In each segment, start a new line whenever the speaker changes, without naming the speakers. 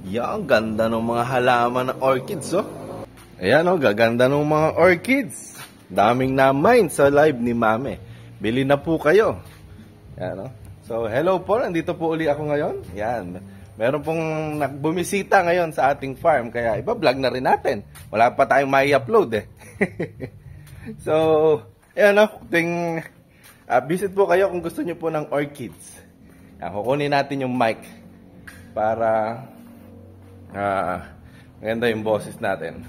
Yan, ganda ng mga halaman ng orchids, oh. Ayan, oh, gaganda ng mga orchids. Daming na-mine sa live ni Mame. Bili na po kayo. Yan, oh. So, hello po. Nandito po uli ako ngayon. Yan. Meron pong bumisita ngayon sa ating farm. Kaya iba-vlog na rin natin. Wala pa tayong mai-upload, eh. So, ayan, oh. Visit po kayo kung gusto nyo po ng orchids. Yan, kukunin natin yung mic para maganda yung boses natin.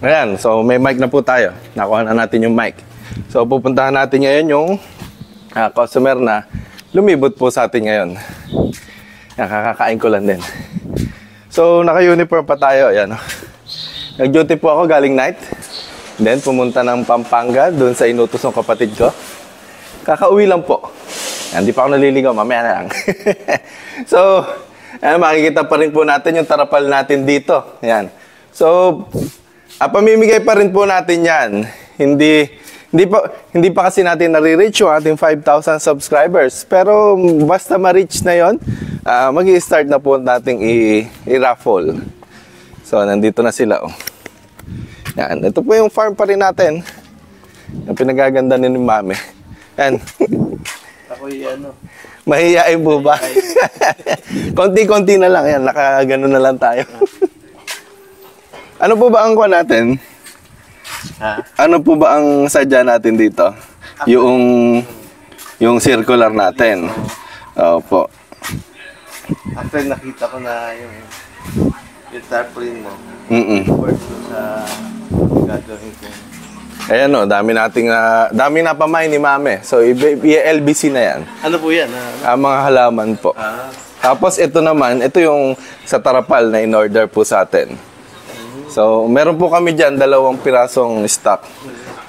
Ayan, so may mic na po tayo. Nakuha na natin yung mic. So pupuntahan natin ngayon yung customer na lumibot po sa atin ngayon. Nakakakain ko lang din. So naka-uniform pa tayo. Ayan. Nag-duty po ako galing night. Then pumunta ng Pampanga doon sa inutos ng kapatid ko. Kakauwi lang po. Hindi pa ako naliligaw, mamaya na lang. So, makikita pa rin po natin yung tarapal natin dito. Ayan. So, pamimigay pa rin po natin yan. Hindi pa kasi natin nare-reach yung ating 5,000 subscribers. Pero basta ma-reach na yon, mag-i-start na po nating i-raffle. So, nandito na sila. Oh. Yan. Ito po yung farm pa rin natin. Yung pinagaganda ni Mame. Yan.
Ako'y
mahihiyain po ba? Konti-konti na lang. Yan. Nakagano na lang tayo. Ano po ba ang kuha natin?
Ha?
Ano po ba ang sadya natin dito? Yung circular natin. Opo.
After nakita ko na yung tarpaulin mo, work ko sa gagawin ko.
Ayan o, dami na pamain ni Mame. So, LBC na yan.
Ano po yan?
Mga halaman po. Tapos ito naman, ito yung sa tarapal na in-order po sa atin. So, meron po kami dyan, 2 pirasong stock.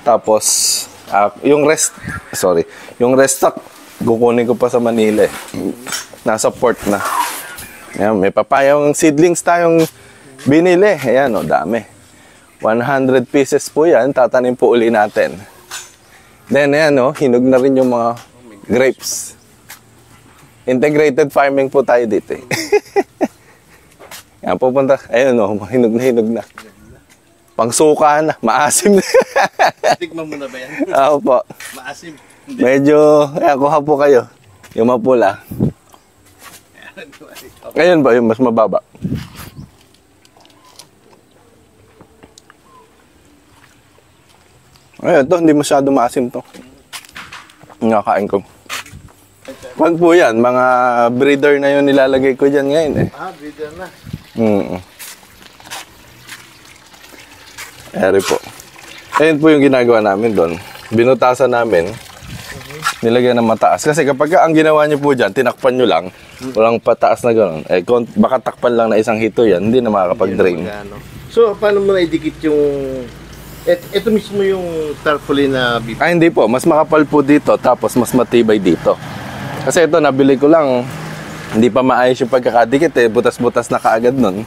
Tapos, yung rest stock, kukunin ko pa sa Manila. Nasa port na. Ayan, may papayang seedlings tayong binili. Ayan o, dami. 100 pieces po yan, tatanim po uli natin. Then, ayan o, hinog na rin yung mga grapes. Integrated farming po tayo dito eh. Yan, pupunta. Ayun o, hinog na. Pangsuka na, maasim na.
Tikman mo na ba yan?
Oo po.
Maasim.
Medyo, ayan, kuha po kayo. Yung mapula. Ayun ba, yung mas mababa. Ayun, ito, hindi masyado maasim to. Nakakain ko. Wag po yan, mga breeder na yun nilalagay ko dyan ngayon eh.
Breeder na.
Eri po. Ayun po yung ginagawa namin doon. Binutasan namin. Nilagyan ng mataas. Kasi kapag ang ginawa nyo po dyan, tinakpan nyo lang, walang pataas na gano'n. Eh, baka takpan lang na isang hito yan, hindi na makakapag-drain.
So, paano mo na-idikit yung... Ito mismo yung tarpaulin na bibig?
Hindi po. Mas makapal po dito, tapos mas matibay dito. Kasi ito, nabili ko lang, hindi pa maayos yung pagkakadikit eh. Butas-butas na kaagad nun.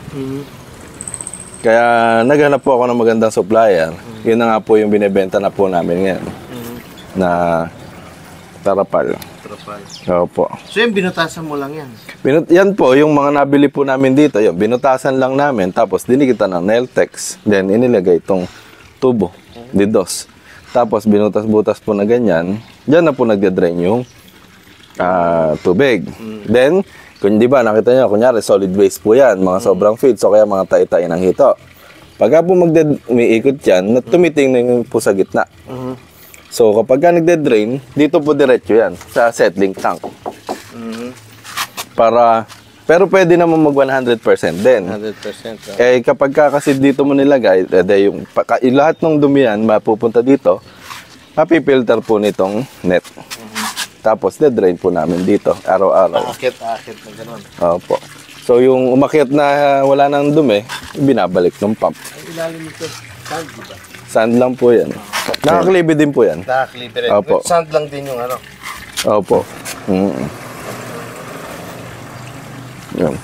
Kaya naghanap po ako ng magandang supplier. Yun na nga po yung binibenta na po namin ngayon. Na tarapal. Opo.
So yung binutasan mo lang yan?
Yan po, yung mga nabili po namin dito, yun, binutasan lang namin, tapos dinikitan ng Nailtex. Then inilagay itong tubo, didos. Tapos binutas-butas po na ganyan, dyan na po nagde-drain yung tubig. Then, kung di ba, nakita nyo, kunyari, solid waste po yan, mga sobrang feed, so kaya mga tayo-tayo ng hito. Pagka po umiikot yan, tumitingin po sa gitna. So, kapag ka nagde-drain, dito po diretso yan, sa settling tank. Pero pwede naman mag 100% din.
100%.
Eh, kapag ka kasi dito mo nilagay, lahat ng dumi yan, mapupunta dito, mapipilter po nitong net. Tapos, de-drain po namin dito, araw-araw.
Aakit na gano'n.
Opo. So, yung umakyat na wala nang dumi, binabalik ng pump.
Ang ilalim nito, sand, diba?
Sand lang po yan. Nakaklibi din po yan.
Nakaklibi rin.
Opo.
Sand lang din yung ano.
Opo. Yan.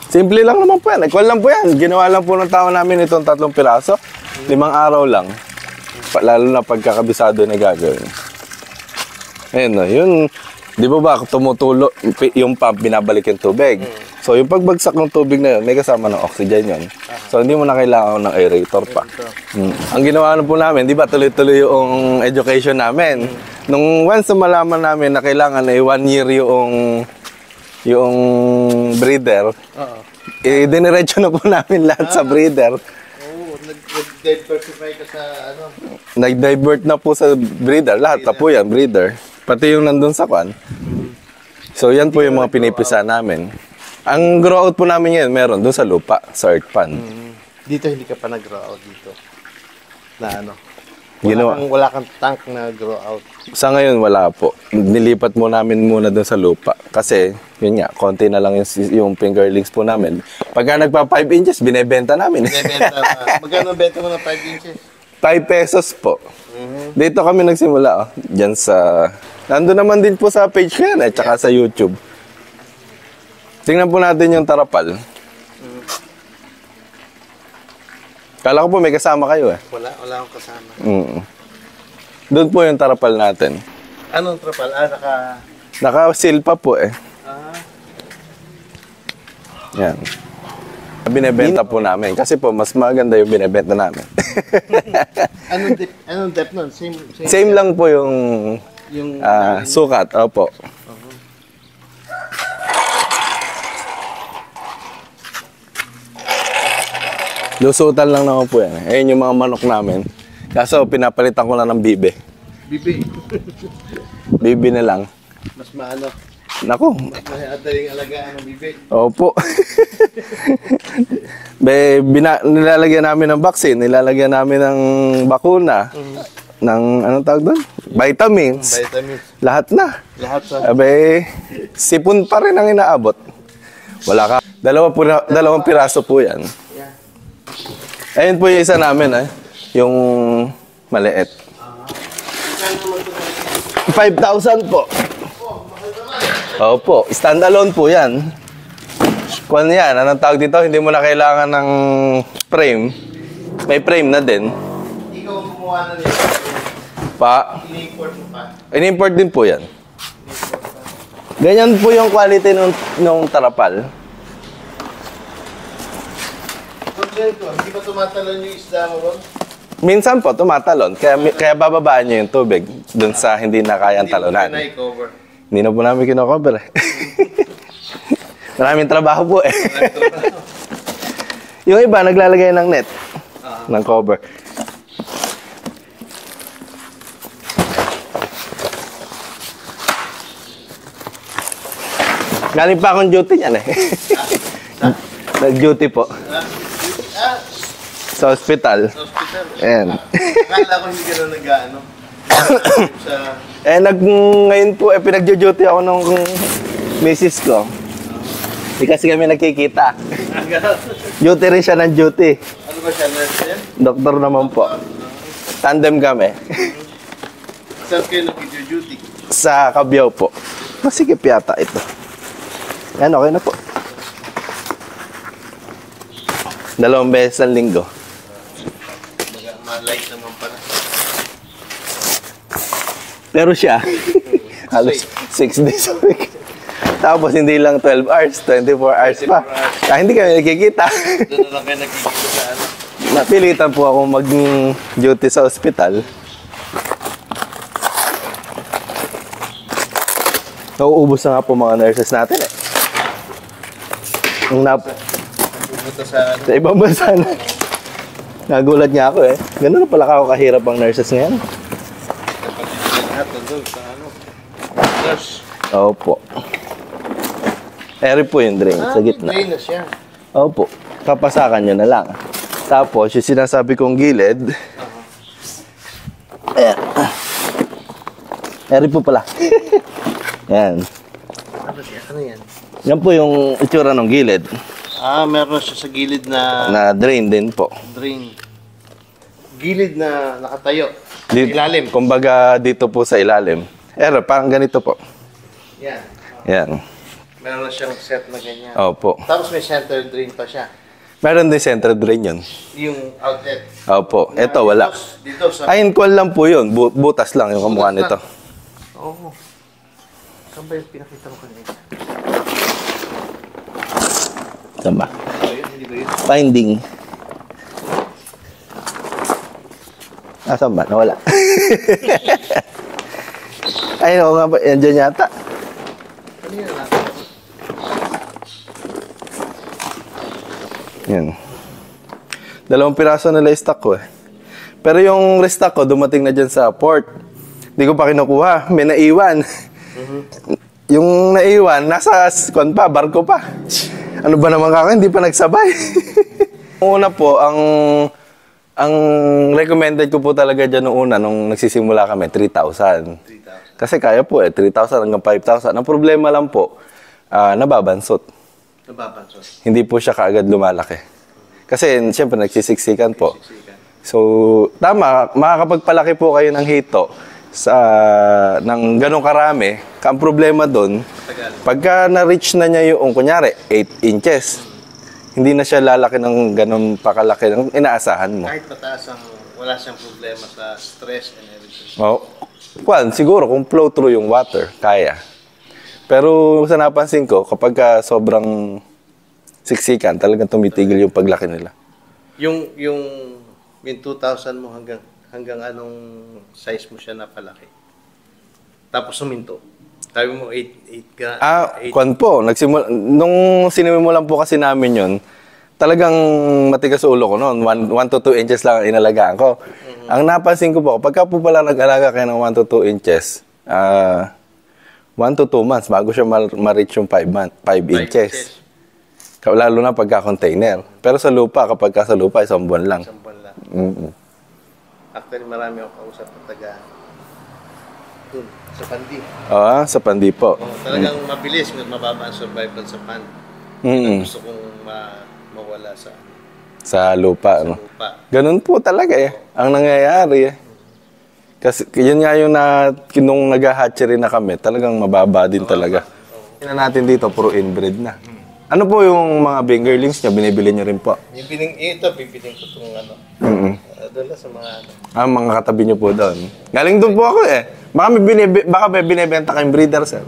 Simple lang naman po yan. Equal lang po yan. Ginawa lang po ng tao namin itong 3 piraso. 5 araw lang. Lalo na pagkakabisado na gagawin. Ayun no, yun, di ba tumutulo, yung pump, binabalik yung tubig. So, yung pagbagsak ng tubig na yun, may kasama ng oxygen yun. So, hindi mo na kailangan ng aerator pa. Ang ginawa po namin, di ba, tuloy-tuloy yung education namin. Nung once na malaman namin na kailangan ay 1 year yung breeder, diniretso na po namin lahat sa breeder.
Nag-diversify ka sa ano?
Nag-divert na po sa breeder. Lahat na po yan, breeder. Pati yung nandun sa kwan. So, yan po yung mga pinipisa namin. Ang grow out po namin yan, meron doon sa lupa, sa earth pan.
Dito hindi ka pa nag-grow out dito. Na ano?
Ginawa.
Wala kang tank na grow out.
Sa ngayon, wala po. Nilipat mo namin muna doon sa lupa. Kasi, yun nga, konti na lang yung fingerlings po namin. Pagka nagpa 5 inches, binebenta namin.
Magkano benta mo ng 5 inches?
5 pesos po. Dito kami nagsimula, oh. Diyan sa... Nandun naman din po sa page ko yan, tsaka sa YouTube. Tingnan po natin yung tarapal. Kala ko po may kasama kayo eh.
Wala akong kasama.
Doon po yung tarapal natin.
Anong trapal?
Naka-seal pa po eh. Yan. Binebenta po namin. Kasi po, mas maganda yung binebenta namin.
Anong depth nun?
Same lang po yung sukat. Opo. Lusutan lang naman po yan. Ayun yung mga manok namin. Kaso pinapalitan ko na ng bibe.
Bibi?
Bibe na lang.
Mas maano?
Naku.
Mas madaling alagaan ng bibi.
Opo. Nilalagyan namin ng vaccine, nilalagyan namin ng bakuna, ng anong tawag doon? Vitamins. Lahat na.
Lahat sa...
Sipon pa rin ang inaabot. Wala ka. Dalawang piraso po yan. Ayun po yung isa namin, yung maliit. 5,000 po. Opo, standalone po yan. Kung yan, anong tawag dito? Hindi mo na kailangan ng frame. May frame na din.
Ikaw ang gumawa na nito.
In-import mo pa? In-import din po yan. Ganyan po yung quality nung tarapal.
Hindi ba tumatalon yung isda mo ron?
Minsan po, tumatalon. Kaya bababaan nyo yung tubig dun sa hindi na kayang talonan.
Hindi mo na-cover.
Hindi na po namin kinocover eh. Maraming trabaho po eh. Yung iba, naglalagay ng net. Ng cover. Galing pa akong duty niyan eh. Nag-duty po. Sa hospital.
Sa hospital?
Ayan.
Akala ko hindi ka na nag-ano.
Ngayon po, pinag-duty ako nung misis ko. Hindi kasi kami nagkikita. Duty rin siya ng duty.
Ano ba siya, nurse yan?
Doktor naman po. Tandem kami.
Saan kayo nag-duty?
Sa Cabiao po. Masikip yata ito. Yan, okay na po. 2 beses ang linggo.
Ma-light naman pala.
Pero siya, halos 6 days a week. Tapos hindi lang 12 hours, 24 hours pa. Hindi kami nagkikita.
Doon na lang kayo nagkikita sa ano.
Napilitan po ako mag-duty sa ospital. Nauubos na nga po mga nurses natin eh.
Pumunta sa ano.
Sa ibang bansa na. Nagulat niya ako eh. Ganun na pala ako kahirap ang nurses ngayon.
Lahat doon sa ano. Nurse.
Opo. Eri po yung drain sa gitna.
Drain na siya.
Opo. Kapasakan nyo na lang. Tapos, yung sinasabi kong gilid. Ayan. Eri po pala. Yan.
Ano yan?
Yan po yung itsura ng gilid.
Meron siya sa gilid na...
Na drain din po.
Drain. Gilid na nakatayo.
Ilalim. Kumbaga dito po sa ilalim. Parang ganito po.
Yan.
Yan.
Meron na siyang set na ganyan.
Opo.
Tapos may center drain pa siya.
Meron din center drain yun.
Yung outlet.
Opo. Ito, wala.
Dito sa...
Ay, inkwal lang po yun. Butas lang yung kamukha nito.
Oo. Saan ba yung pinakita mo kanina?
Saan ba?
Hindi ba yun?
Finding. Saan ba? Nawala. Ay, ako nga ba? Yan dyan yata.
Kanina lang.
Yan. 2 piraso na stock ko eh. Pero yung restock ko, dumating na dyan sa port. Hindi ko pa kinukuha. May naiwan. Yung naiwan, nasa kwan pa, barko pa. Ano ba naman kaka? Hindi pa nagsabay. Una po, ang recommended ko po talaga dyan noong una, nung nagsisimula kami, 3,000.
3,000.
Kasi kaya po 3,000 hanggang 5,000. Ang problema lang po, nababansot.
Nababansot.
Hindi po siya kaagad lumalaki. Kasi siyempre nagsisiksikan po. So, tama, makakapagpalaki po kayo ng hito ng ganong karami. Ang problema doon, pagka na-reach na niya yung, kunyari, 8 inches, hindi na siya lalaki ng ganon pakalaki ng inaasahan mo.
Kahit mataas wala siyang problema sa stress and everything.
Oh, siguro kung flow through yung water, kaya. Pero sa napansin ko, kapag sobrang siksikan, talagang tumitigil yung paglaki nila.
Yung 2,000 mo hanggang anong size mo siya napalaki? Tapos suminto. Sabi mo 8 ka.
Kwan po. Nung sinimulan po kasi namin yun, talagang matigas sa ulo ko noon. 1 to 2 inches lang ang inalagaan ko. Ang napansin ko po, pagka po pala nag-alaga kayo ng 1 to 2 inches, 1 to 2 months bago siya ma-reach yung 5 inches. Lalo na pagka-container. Pero sa lupa, kapag sa lupa, 1 buwan lang.
1 buwan lang.
Actually,
marami akong kausap na taga dun, sa Pandi.
Sa Pandi po.
Talagang mabilis, mababa ang survival sa pan. Gusto kong mawala
sa lupa.
Sa lupa.
Ganun po talaga ang nangyayari Kasi yun nga yung nung nag-hatchery na kami, talagang mababa din talaga. Tingnan natin dito, puro inbred na. Ano po yung mga fingerlings niya, binibili niyo rin po?
Ito, bibiling ko itong doon sa mga
mga katabi niyo po doon. Galing doon po ako Baka may binibenta kayong breeder, sir.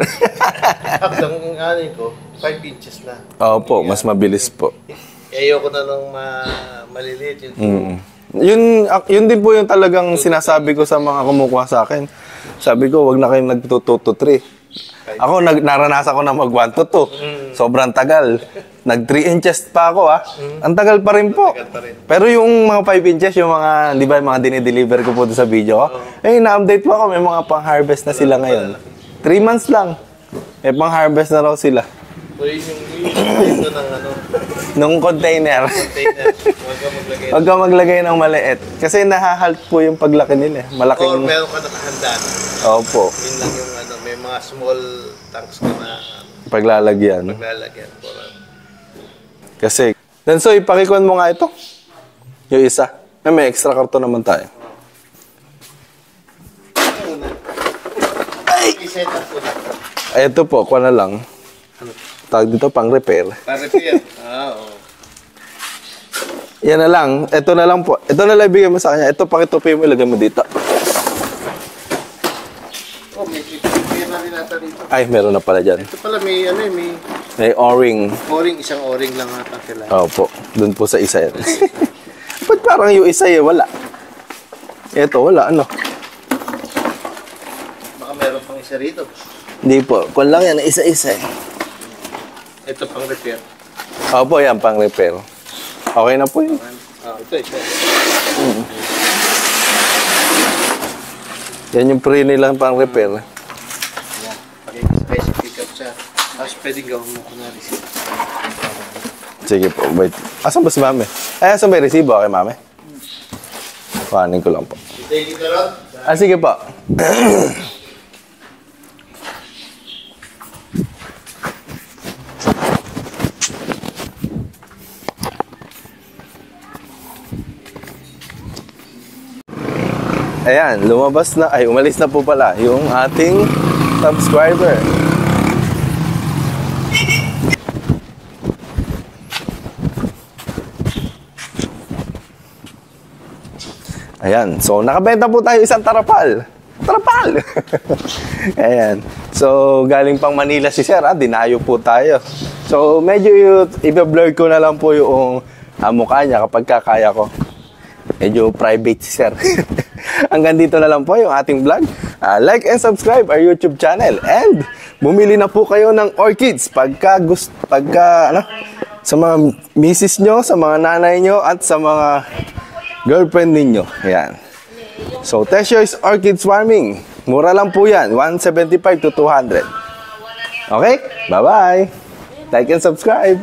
Ang ko, 5 inches na.
Opo, mas mabilis po.
Ayoko na nung maliliit.
Yun din po yung talagang sinasabi ko sa mga kumukuha sa akin. Sabi ko, wag na kayong nag-2 to 3. Ako, naranasan ko na mag 1 to 2. Sobrang tagal. Nag 3 inches pa ako Ang tagal pa rin po. Pero yung mga 5 inches, yung mga, di ba, yung mga dinideliver ko po sa video ko, na-update po ako, may mga pang-harvest na sila ngayon. 3 months lang. May pang-harvest na raw sila.
So, yung ito ng
Nung container. Huwag ka maglagay ng maliit. Kasi nahahalt po yung paglaki nila. Malaking...
meron ka nakahandaan.
Opo.
Yun lang yung may mga small tanks ka na
paglalagyan. Kasi, so ipakikuan mo nga ito. Yung isa. May extra karton naman tayo. Ito po, kuha na lang. Tawag dito, pang-repair.
Pang-repair? Oo.
Yan na lang. Ito na lang po. Ito na lang ibigay mo sa kanya. Ito, pakitupi mo, ilagay mo dito.
May na rin nata dito.
Ay, meron na pala dyan.
Ito pala, may
may O-ring.
O-ring, isang O-ring lang ata sila.
Opo. Doon po sa isa yan. Ba't parang yung isa wala? Ito, wala. Ano?
Baka meron pang isa rito.
Hindi po. Kung lang yan, isa-isa
Ito pang repair.
Opo, yan, pang repair. Okay na po yun.
Ito.
Yan yung pre nilang pang repair.
Yan. Pag-express, pick up siya. Tapos pwedeng gawin mo kung na-receive.
Sige po, wait. Asan ba si mami? Asan ba yung resibo? Okay, mami? Kuhanin ko lang po.
Daily ka ron?
Sige po. Ayan, lumabas na, umalis na po pala yung ating subscriber. Ayan, so nakabenta po tayo isang tarapal. Trapal! Ayan. So, galing pang Manila si Sir, dinayo po tayo. So, medyo i-blur ko na lang po yung mukha niya kapag kakaya ko. Medyo private si Sir. Hanggang dito na lang po yung ating vlog. Like and subscribe our YouTube channel. And bumili na po kayo ng orchids sa mga misis nyo, sa mga nanay nyo, at sa mga girlfriend ninyo. Ayan. So, Tesho's Orchids Farming. Mura lang po yan. 175 to 200. Okay? Bye-bye. Like and subscribe.